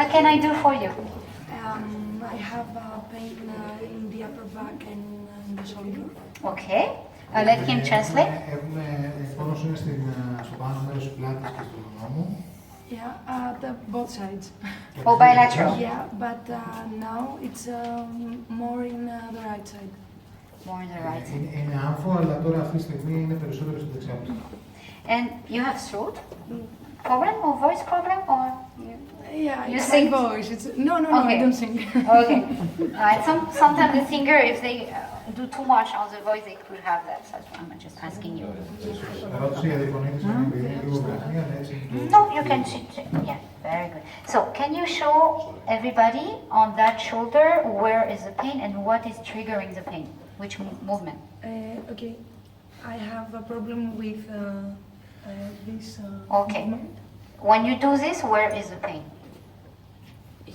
What can I do for you? I have pain in the upper back and in the shoulder. Okay. Let him translate. Έχουμε πόνος είναι στο πάνω μέρος της πλάτης και στο νόμο. Yeah, at both sides. Oh, bilateral. Yeah, but now it's more in the right side. More on the right side. Είναι άμφο, αλλά τώρα αυτή τη στιγμή είναι περισσότερο στην δεξιά πλευρά. And you have throat problem or voice problem or Yeah, you it's sing? my voice. It's, no, Okay. I don't sing. Okay. Sometimes the singer, if they do too much on the voice, they could have that. That's why I'm just asking you. Ερώτηση για τη φωνή της, αν είναι λίγο βραχνία, έτσι. No, you can sit. Yeah, very good. So, can you show everybody on that shoulder where is the pain and what is triggering the pain? Which movement? Okay, I have a problem with this Okay. movement When you do this, where is the pain?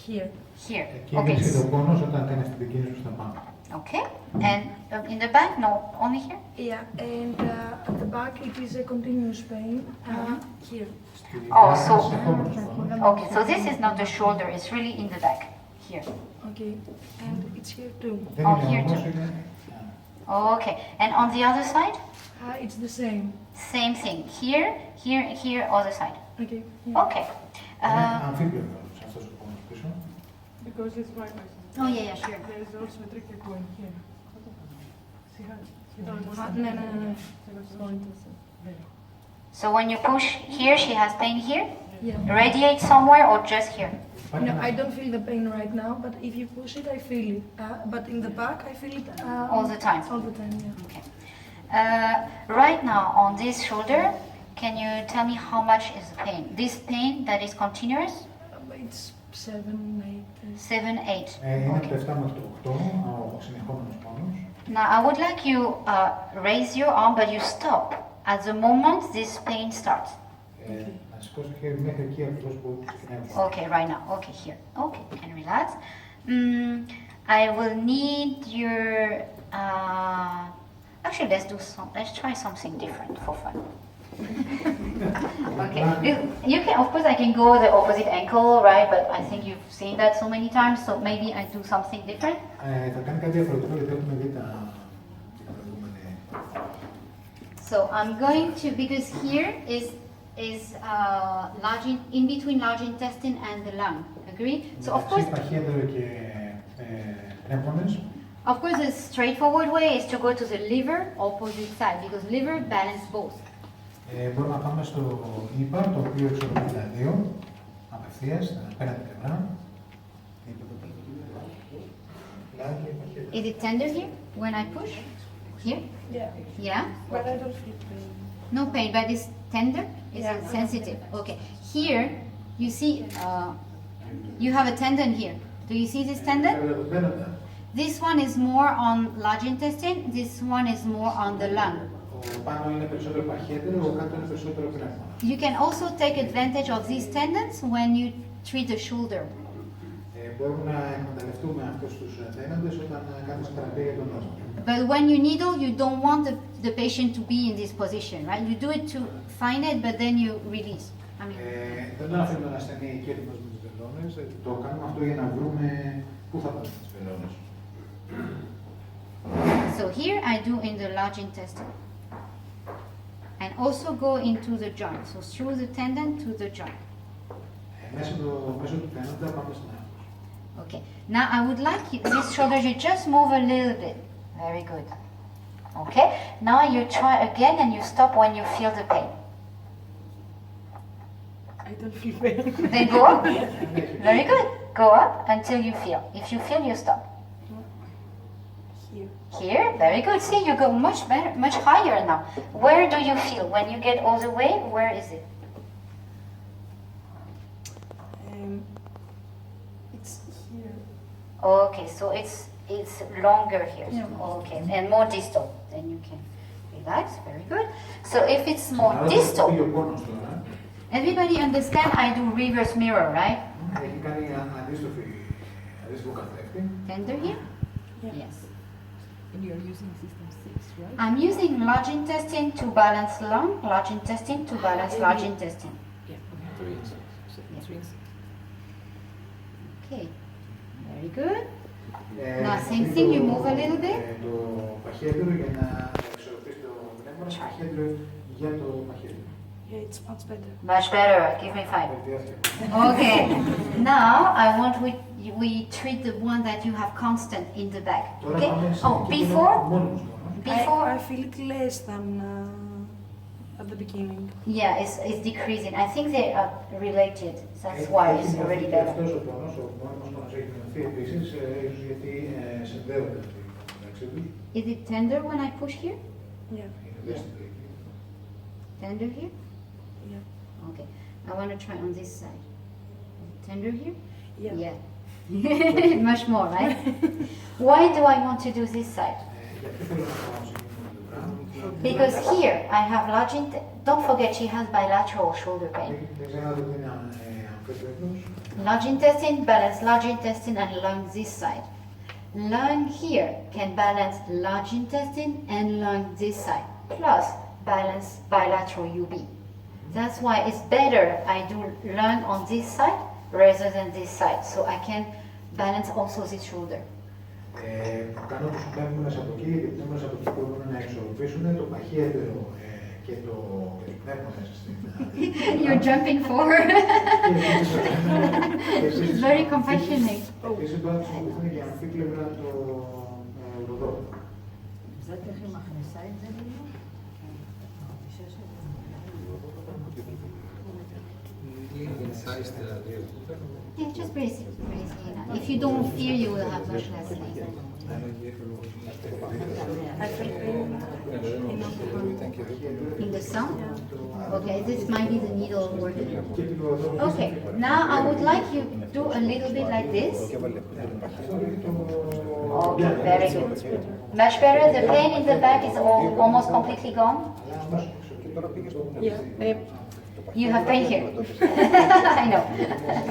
here. Here. Εκεί Okay. βρίσκεται ο πόνος όταν είναι στην δική σου στα πάνω. Okay. And in the back? No, only here? Yeah, and at the back it is a continuous pain here. Oh, so Συνεχόμενος πόνος. okay. So this is not the shoulder. It's really in the back. Here. Okay, and it's here too. Δεν Oh, είναι here όμως, too. είναι... Okay. And on the other side? It's the same. Same thing. Here, here, here, other side. Okay. Yeah. Okay. Είναι αμφίπλευρος αυτός ο πόνος πίσω. Because it's right. Oh yeah, sure. There is also a tricky point here. See how? No. So when you push here, she has pain here? Yeah. Radiate somewhere or just here? No, I don't feel the pain right now, but if you push it, I feel it. But in the back, I feel it All the time? All the time, yeah. Okay. Right now on this shoulder, can you tell me how much is the pain? This pain that is continuous? It's 7, 8. 7, 8. Είναι από Okay. το 7 μέχρι το 8, ο συνεχόμενος πόνος. Now I would like you raise your arm, but you stop at the moment this pain starts. Να σηκώσει το χέρι μέχρι εκεί ακριβώς που ξεκινάει ο πόνος. Okay, right now. Okay, here. Okay, you can relax. I will need your. Actually, let's try something different for fun. Okay. You can, of course, I can go the opposite ankle, right? But I think you've seen that so many times, so maybe I do something different. Θα κάνει κάτι διαφορετικό γιατί έχουμε δει τα προηγούμενη. So I'm going to, because here is large in between large intestine and the lung. Agree? So of course. Παχύεδρο και πνεύμονες. Of course, the straightforward way is to go to the liver opposite side because liver balance both. Μπορούμε να πάμε στο ύπαρ, το οποίο εξορροπεί τα δύο, απευθείας, στην απέναντι πλευρά. Is it tender here when I push? Here? Yeah. Yeah? But I don't feel pain. No pain, but it's tender? Is Yeah. it sensitive? Okay. Here, you see, you have a tendon here. Do you see this tendon? This one is more on large intestine, this one is more on the lung. Πάνω είναι περισσότερο παχύεδρο, ο κάτω είναι περισσότερο πνεύμονα. You can also take advantage of these tendons when you treat the shoulder. Μπορούμε να εκμεταλλευτούμε αυτούς τους τέναντες όταν κάνουμε θεραπεία για τον νόμο. But when you needle, you don't want the patient to be in this position, right? You do it to find it, but then you release. I mean, Δεν τον αφήνουμε να στενεί εκεί έτοιμος με τις βελόνες, το κάνουμε αυτό για να βρούμε πού θα πάμε τις βελόνες. so here I do in the large intestine. And also go into the joint. So through the tendon to the joint. Μέσω του τένοντα πάμε στην άκρη. Okay. Now I would like you, this shoulder, you just move a little bit. Very good. Okay. Now you try again and you stop when you feel the pain. I don't feel pain. Then go up. Very good. Go up until you feel. If you feel, you stop. Here. Here, very good. See, you go much better, much higher now. Where do you feel? When you get all the way, where is it? It's here. Okay, so it's longer here. Yeah. Okay, and more distal. Then you can relax. Very good. So if it's more distal, Πήγε ο πόνος τώρα. everybody understand I do reverse mirror, right? Έχει κάνει αντίστοιχο καθρέφτη. Tender here? Yeah. Yes. And you're using system 6, right? I'm using large intestine to balance lung, large intestine to balance large intestine. Yeah. 3 and 6. So Yeah. 3 and 6. Okay, very good. Ε, Now, same thing, you move a little bit. Το παχαίτερο για να εξορροπήσει το πνεύμα, το παχαίτερο για το παχαίτερο. Yeah, it's much better. Much better. Give me 5. Okay. Now I want we treat the one that you have constant in the back. Τώρα Okay. πάμε σε Oh, κίτρινο before μόνιμος τόνος. before. I feel it less than at the beginning. Yeah, it's decreasing. I think they are related. That's why it's already Και better. αυτός ο τόνος, ο μόνιμος τόνος έχει μειωθεί επίσης, ίσως γιατί συνδέονται μεταξύ τους. Is it tender when I push here? Yeah. Είναι ευαίσθητο εκεί. Tender here? Yeah. Okay. I want to try on this side. Tender here? Yeah. Yeah. Much more, right? Why do I want to do this side? Γιατί θέλω να κάνω συγκεκριμένο το πράγμα. Because here I have large don't forget she has bilateral shoulder pain. Δεν ξεχνάτε ότι είναι αμφίβολος. Large intestine, balance large intestine and lung this side. Lung here can balance large intestine and lung this side. Plus balance bilateral UB. That's why it's better I do lung on this side rather than this side. So I can balance also this shoulder. Κάνω τους πνεύμονες από εκεί, γιατί οι πνεύμονες από εκεί μπορούν να εξορροπήσουν το παχαίτερο και το πνεύμα μέσα στην... You're jumping forward. It's very compassionate. Επίσης μπορεί να χρησιμοποιηθούν για αμφίπλευρα το ουροδό. Yeah, just breathe in. If you don't feel, you will have much less sleep. I feel pain in upper hand. In the sound? Okay, this might be the needle working. Okay, now I would like you to do a little bit like this. Okay, very good. Much better. The pain in the back is almost completely gone. Yeah. You have pain here. I know.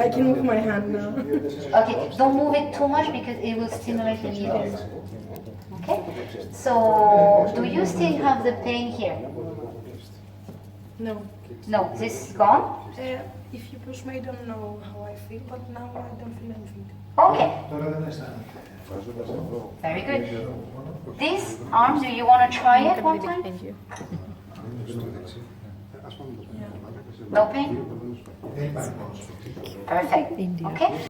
I can move my hand now. Okay, don't move it too much because it will stimulate the needles. Okay, so do you still have the pain here? No. No, this is gone? If you push me, I don't know how I feel, but now I don't feel anything. Okay, Τώρα δεν αισθάνεται. very good. This arm, do you want to try it one time? No pain? Δεν υπάρχει πόνος. Perfect. Okay.